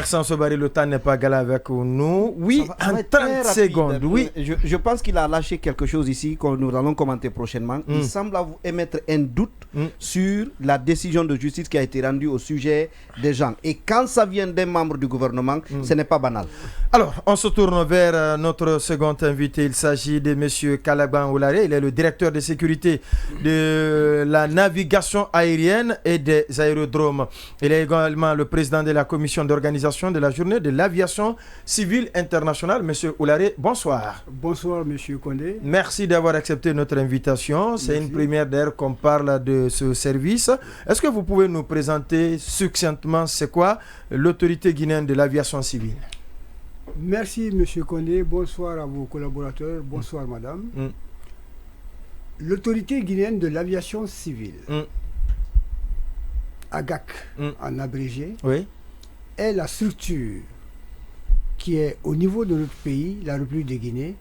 Sans Sobari, le temps n'est pas galé avec nous. Oui, en 30 secondes. Oui. Je pense qu'il a lâché quelque chose ici que nous allons commenter prochainement. Il semble émettre un doute sur la décision de justice qui a été rendue au sujet des gens. Et quand ça vient d'un membre du gouvernement, ce n'est pas banal. Alors, on se tourne vers notre second invité. Il s'agit de M. Kalaban Oulare. Il est le directeur de sécurité de la navigation aérienne et des aérodromes. Il est également le président de la commission d'organisation de la journée de l'aviation civile internationale. Monsieur Oulare, bonsoir. Bonsoir, monsieur Condé. Merci d'avoir accepté notre invitation. C'est une première d'ailleurs qu'on parle de ce service. Est-ce que vous pouvez nous présenter succinctement c'est quoi l'autorité guinéenne de l'aviation civile? Merci, monsieur Condé. Bonsoir à vos collaborateurs. Bonsoir, madame. L'autorité guinéenne de l'aviation civile, AGAC en abrégé, est la structure qui est au niveau de notre pays, la République de Guinée,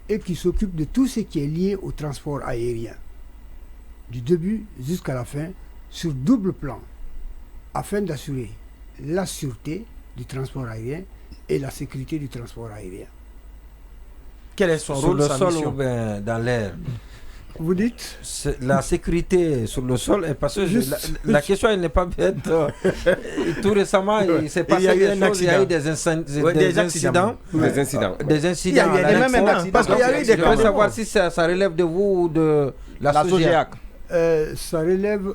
et qui s'occupe de tout ce qui est lié au transport aérien, du début jusqu'à la fin, sur double plan, afin d'assurer la sûreté du transport aérien et la sécurité du transport aérien. Quel est son rôle, sa mission? Sur le sol ou dans l'air? Vous dites la sécurité sur le sol, parce que la question elle n'est pas bête. Tout récemment, il s'est passé des choses, il y a eu des incidents. Des incidents. Il y a même un accident. Parce qu'il y a eu des cas. Je veux savoir si ça relève de vous ou de la SOGEAC. Ça relève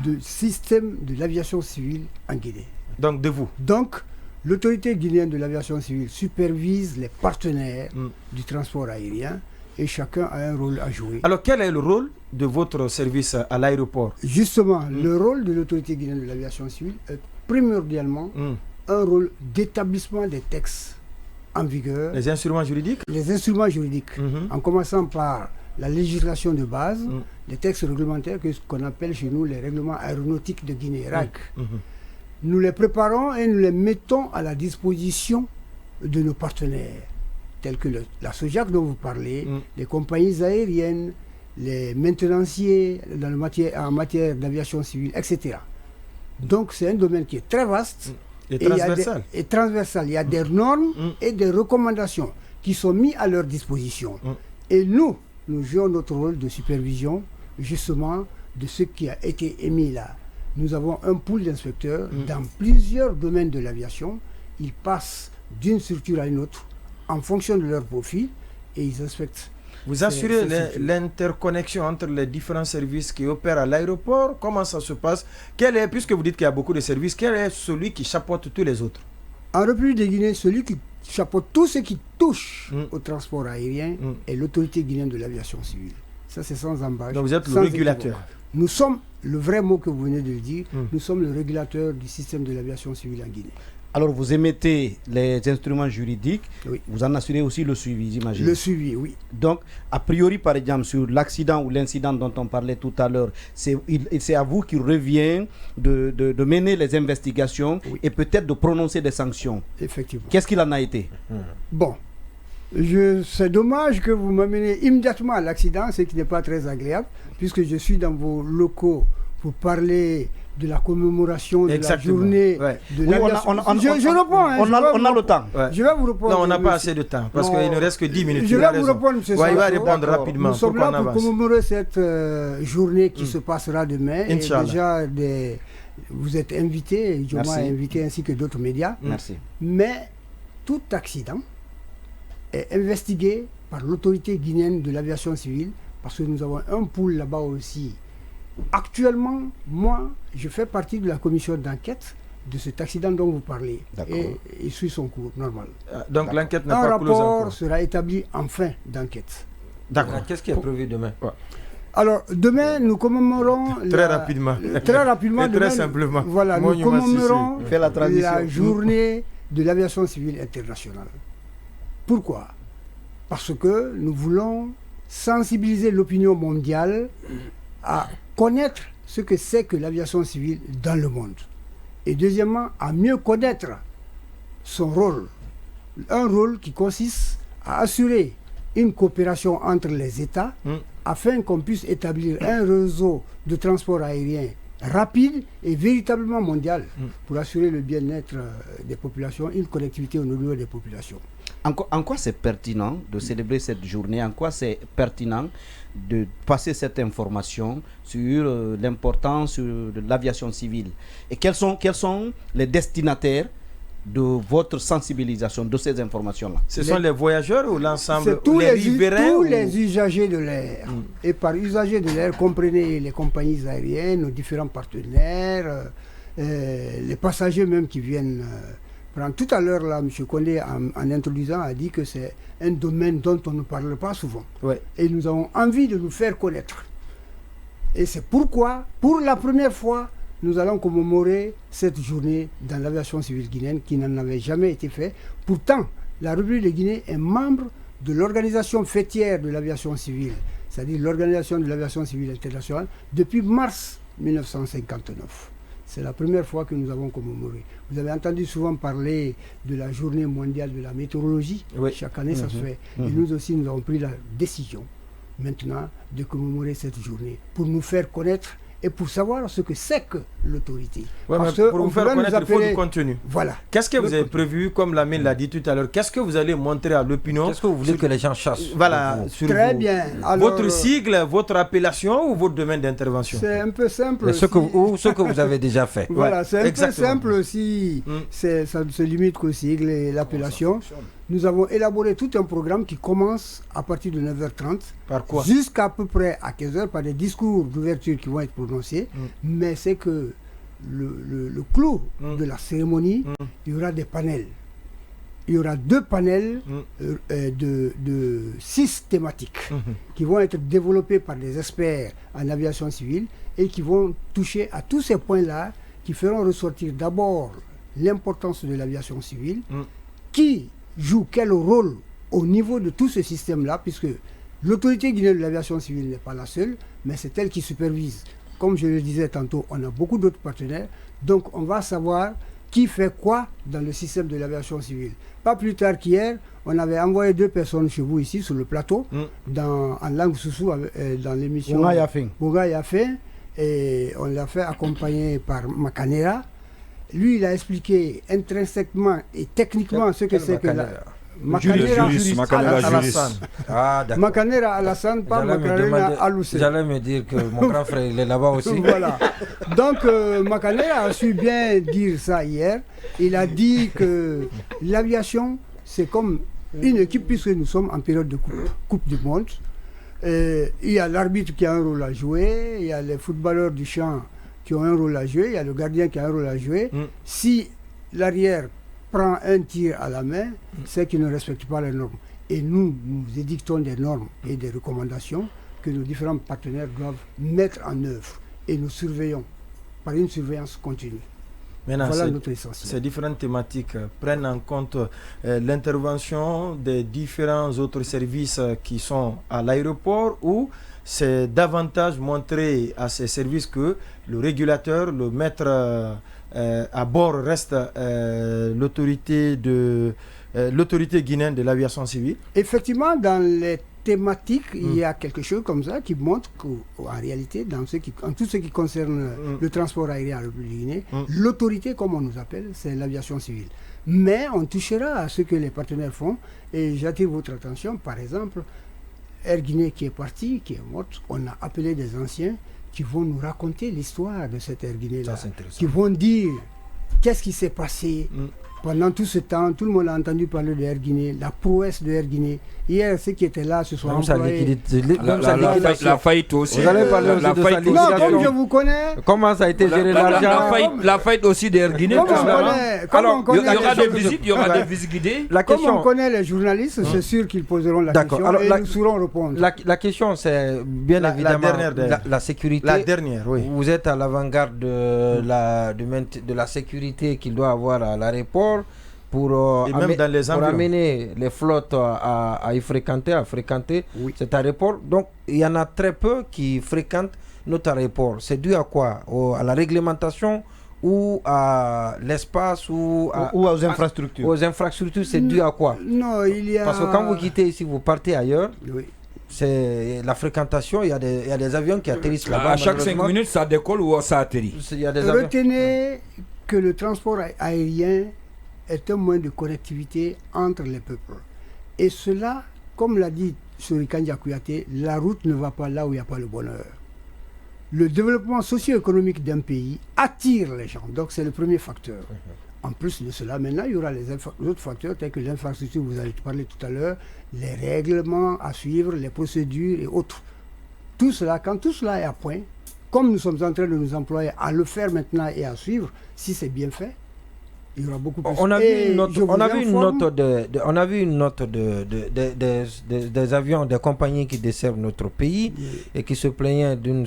du système de l'aviation civile en Guinée. Donc de vous. Donc, l'autorité guinéenne de l'aviation civile supervise les partenaires du transport aérien. Et chacun a un rôle à jouer. Alors, quel est le rôle de votre service à l'aéroport? Justement, le rôle de l'autorité guinéenne de l'aviation civile est primordialement un rôle d'établissement des textes en vigueur. Les instruments juridiques? Les instruments juridiques, en commençant par la législation de base, les textes réglementaires qu'on appelle chez nous les règlements aéronautiques de Guinée, RAC. Nous les préparons et nous les mettons à la disposition de nos partenaires, tels que la SOGEAC dont vous parlez, les compagnies aériennes, les maintenanciers en matière d'aviation civile, etc. Donc c'est un domaine qui est très vaste et transversal. Il y a des normes et des recommandations qui sont mises à leur disposition. Et nous jouons notre rôle de supervision justement de ce qui a été émis là. Nous avons un pool d'inspecteurs dans plusieurs domaines de l'aviation. Ils passent d'une structure à une autre en fonction de leur profil et ils inspectent. Vous assurez l'interconnexion entre les différents services qui opèrent à l'aéroport? Comment ça se passe? Puisque vous dites qu'il y a beaucoup de services, quel est celui qui chapeaute tous les autres? En République de Guinée, celui qui chapeaute tout ce qui touche au transport aérien est l'autorité guinéenne de l'aviation civile. Ça, c'est sans embâche. Donc vous êtes le régulateur? Nous sommes, le vrai mot que vous venez de dire, nous sommes le régulateur du système de l'aviation civile en Guinée. Alors vous émettez les instruments juridiques, vous en assurez aussi le suivi, j'imagine. Le suivi, oui. Donc, a priori, par exemple, sur l'accident ou l'incident dont on parlait tout à l'heure, c'est à vous qu'il revient de mener les investigations et peut-être de prononcer des sanctions. Effectivement. Qu'est-ce qu'il en a été? Bon, c'est dommage que vous m'amenez immédiatement à l'accident, ce qui n'est pas très agréable, puisque je suis dans vos locaux pour parler de la commémoration de la journée de l'aviation. Je réponds. On a le temps. Je vais vous répondre. Non, on n'a pas assez de temps parce qu'il ne reste que 10 minutes. Je vais vous répondre, M. Il va répondre rapidement. Nous sommes là pour commémorer cette journée qui se passera demain. Inch'Allah. Et déjà, vous êtes invités, je m'ai invité ainsi que d'autres médias. Merci. Mais tout accident est investigué par l'autorité guinéenne de l'aviation civile parce que nous avons un pool là-bas aussi. Actuellement, moi, je fais partie de la commission d'enquête de cet accident dont vous parlez. Et il suit son cours normal. Donc l'enquête n'est pas close encore. Un rapport sera établi en fin d'enquête. D'accord. Qu'est-ce qui est prévu demain? Alors, demain, nous commémorons... Très rapidement. Et très simplement. Voilà, nous commémorons la journée de l'aviation civile internationale. Pourquoi? Parce que nous voulons sensibiliser l'opinion mondiale à connaître ce que c'est que l'aviation civile dans le monde. Et deuxièmement, à mieux connaître son rôle. Un rôle qui consiste à assurer une coopération entre les États afin qu'on puisse établir un réseau de transport aérien rapide et véritablement mondiale pour assurer le bien-être des populations, une connectivité au niveau des populations. En quoi c'est pertinent de célébrer cette journée? En quoi c'est pertinent de passer cette information sur l'importance de l'aviation civile? Et quels sont les destinataires de votre sensibilisation de ces informations-là? Ce sont les voyageurs ou l'ensemble, tous les riverains tous les usagers de l'air. Et par usagers de l'air, comprenez les compagnies aériennes, nos différents partenaires, les passagers même qui viennent prendre. Tout à l'heure, là, M. Condé, en introduisant, a dit que c'est un domaine dont on ne parle pas souvent. Ouais. Et nous avons envie de nous faire connaître. Et c'est pourquoi, pour la première fois, nous allons commémorer cette journée dans l'aviation civile guinéenne qui n'en avait jamais été fait. Pourtant, la République de Guinée est membre de l'organisation fêtière de l'aviation civile, c'est-à-dire l'organisation de l'aviation civile internationale, depuis mars 1959. C'est la première fois que nous avons commémoré. Vous avez entendu souvent parler de la journée mondiale de la météorologie. Oui. Chaque année, ça se fait. Et nous aussi, nous avons pris la décision maintenant de commémorer cette journée pour nous faire connaître et pour savoir ce que c'est que l'autorité. Ouais, pour vous faire connaître, il faut du contenu. Voilà. Qu'est-ce que vous avez prévu, comme Lamine l'a dit tout à l'heure, qu'est-ce que vous allez montrer à l'opinion? Qu'est-ce que vous voulez que les gens chassent? Voilà. Très bien. Alors, votre sigle, votre appellation ou votre domaine d'intervention? C'est un peu simple. Ce que vous avez déjà fait. Voilà, c'est un peu simple aussi. Ça ne se limite qu'au sigle et l'appellation. Nous avons élaboré tout un programme qui commence à partir de 9h30 jusqu'à peu près à 15h par des discours d'ouverture qui vont être prononcés. Mais c'est que le clou de la cérémonie, il y aura des panels. Il y aura 2 panels de 6 thématiques qui vont être développés par des experts en aviation civile et qui vont toucher à tous ces points-là qui feront ressortir d'abord l'importance de l'aviation civile, qui joue quel rôle au niveau de tout ce système-là, puisque l'autorité guinéenne de l'aviation civile n'est pas la seule, mais c'est elle qui supervise. Comme je le disais tantôt, on a beaucoup d'autres partenaires, donc on va savoir qui fait quoi dans le système de l'aviation civile. Pas plus tard qu'hier, on avait envoyé 2 personnes chez vous ici sur le plateau, en langue soussou, dans l'émission Bonga Yafin, et on l'a fait accompagner par Makanera. Lui, il a expliqué intrinsèquement et techniquement ce que c'est que la... Makanera Alassane. Ah, d'accord. Makanera Alassane, pas Makanera Aloussé. J'allais me dire que mon grand frère, il est là-bas aussi. Voilà. Donc, Makanera a su bien dire ça hier. Il a dit que l'aviation, c'est comme une équipe, puisque nous sommes en période de coupe du Monde. Il y a l'arbitre qui a un rôle à jouer, il y a les footballeurs du champ qui ont un rôle à jouer, il y a le gardien qui a un rôle à jouer. Si l'arrière prend un tir à la main, c'est qu'il ne respecte pas les normes. Et nous édictons des normes et des recommandations que nos différents partenaires doivent mettre en œuvre. Et nous surveillons par une surveillance continue. Maintenant, voilà notre essentiel. Ces différentes thématiques prennent en compte l'intervention des différents autres services qui sont à l'aéroport, ou c'est davantage montrer à ces services que le régulateur, le maître à bord reste l'autorité guinéenne de l'aviation civile? Effectivement, dans les thématiques, il y a quelque chose comme ça qui montre qu'en réalité, en tout ce qui concerne le transport aérien à la République de Guinée, l'autorité, comme on nous appelle, c'est l'aviation civile. Mais on touchera à ce que les partenaires font, et j'attire votre attention, par exemple, Air Guinée qui est partie, qui est morte, on a appelé des anciens qui vont nous raconter l'histoire de cette Air Guinée-là, qui vont dire qu'est-ce qui s'est passé pendant tout ce temps. Tout le monde a entendu parler de Air Guinée, la prouesse de Air Guinée. Hier, ceux qui étaient là se sont employés. La faillite aussi. Vous allez parler aussi de sa liquidation. Non, comme je vous connais. Comment ça a été géré l'argent? La faillite aussi d'Air Guinée. Alors, il y aura des visites, il y aura des visites guidées. Comme on connaît les journalistes, c'est sûr qu'ils poseront la question. Alors, et nous saurons répondre. La question, c'est bien évidemment la sécurité. La dernière, oui. Vous êtes à l'avant-garde de la sécurité qu'il doit avoir à l'aéroport pour amener les flottes à fréquenter cet aéroport. Donc, il y en a très peu qui fréquentent notre aéroport. C'est dû à quoi? À la réglementation ou à l'espace ou aux infrastructures? Aux infrastructures, c'est dû à quoi? Non, il y a... Parce que quand vous quittez ici, vous partez ailleurs. Oui. c'est la fréquentation, il y a des avions qui atterrissent là-bas. À chaque 5 minutes, ça décolle ou ça atterrit. Retenez que le transport aérien est un moyen de connectivité entre les peuples. Et cela, comme l'a dit Sorikan Kouyaté, la route ne va pas là où il n'y a pas le bonheur. Le développement socio-économique d'un pays attire les gens, donc c'est le premier facteur. En plus de cela, maintenant, il y aura les autres facteurs tels que l'infrastructure, vous avez parlé tout à l'heure, les règlements à suivre, les procédures et autres. Tout cela, quand tout cela est à point, comme nous sommes en train de nous employer à le faire maintenant et à suivre, si c'est bien fait, il y aura beaucoup plus. On a vu une note des avions, des compagnies qui desservent notre pays et qui se plaignaient d'une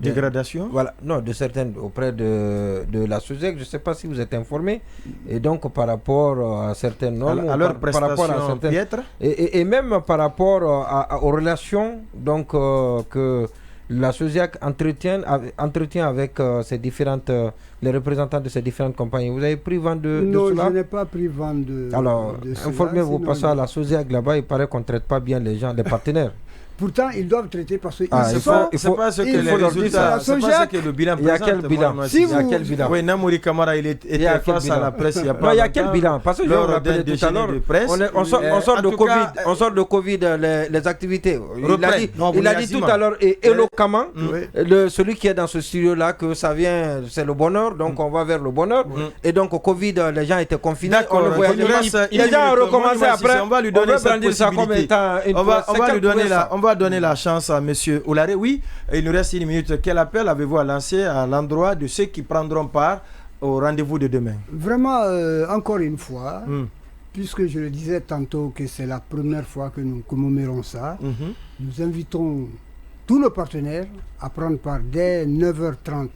dégradation. Voilà, non, de certaines auprès de la SOSEC. Je ne sais pas si vous êtes informé. Et donc par rapport à certaines normes, à leurs prestations piètres, et même par rapport aux relations donc que la SOSEC entretient avec les représentants de ces différentes compagnies. Vous avez pris vent de cela? Non, je n'ai pas pris vent de Alors, informez-vous, passez à la SOSEC là-bas, il paraît qu'on ne traite pas bien les gens, les partenaires. Pourtant, ils doivent traiter parce que c'est pas ce que les résultats, c'est pas ce que le bilan présente. Il y a quel bilan? Il y a quel bilan? Oui, Namouri Kamara, il était face à la presse il y a pas longtemps. Il y a quel bilan? Parce que je vous rappelle tout à l'heure, on sort de Covid, les activités. Il a dit tout à l'heure, et éloquemment, celui qui est dans ce studio-là, que ça vient, c'est le bonheur, donc on va vers le bonheur. Et donc au Covid, les gens étaient confinés. D'accord, les gens ont recommencé après. On va lui donner cette possibilité. On va donner la chance à M. Oularé. Oui, il nous reste une minute. Quel appel avez-vous à lancer à l'endroit de ceux qui prendront part au rendez-vous de demain? Vraiment, encore une fois, puisque je le disais tantôt que c'est la première fois que nous commémorons ça, nous invitons tous nos partenaires à prendre part dès 9h30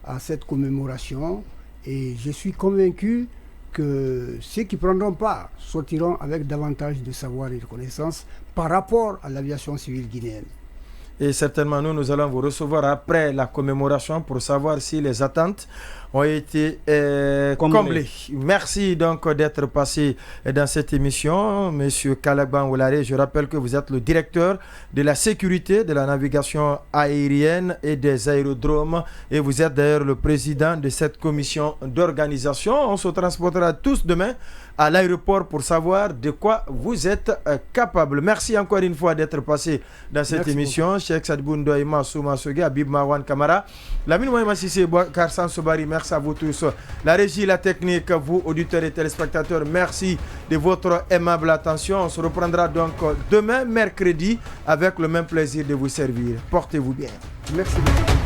à cette commémoration. Et je suis convaincu que ceux qui prendront part sortiront avec davantage de savoir et de connaissances par rapport à l'aviation civile guinéenne. Et certainement, nous allons vous recevoir après la commémoration pour savoir si les attentes ont été comblées. Merci donc d'être passé dans cette émission. Monsieur Kalagban Oularé, je rappelle que vous êtes le directeur de la sécurité de la navigation aérienne et des aérodromes et vous êtes d'ailleurs le président de cette commission d'organisation. On se transportera tous demain à l'aéroport pour savoir de quoi vous êtes capable. Merci encore une fois d'être passé dans cette émission. Cheikh Sadibou Ndoye, Souma Soge, Habib Marwan Kamara, Lamine Ouaima Sissé, Karsan Sobari, merci à vous tous. La régie, la technique, vous auditeurs et téléspectateurs, merci de votre aimable attention. On se reprendra donc demain, mercredi, avec le même plaisir de vous servir. Portez-vous bien. Merci beaucoup.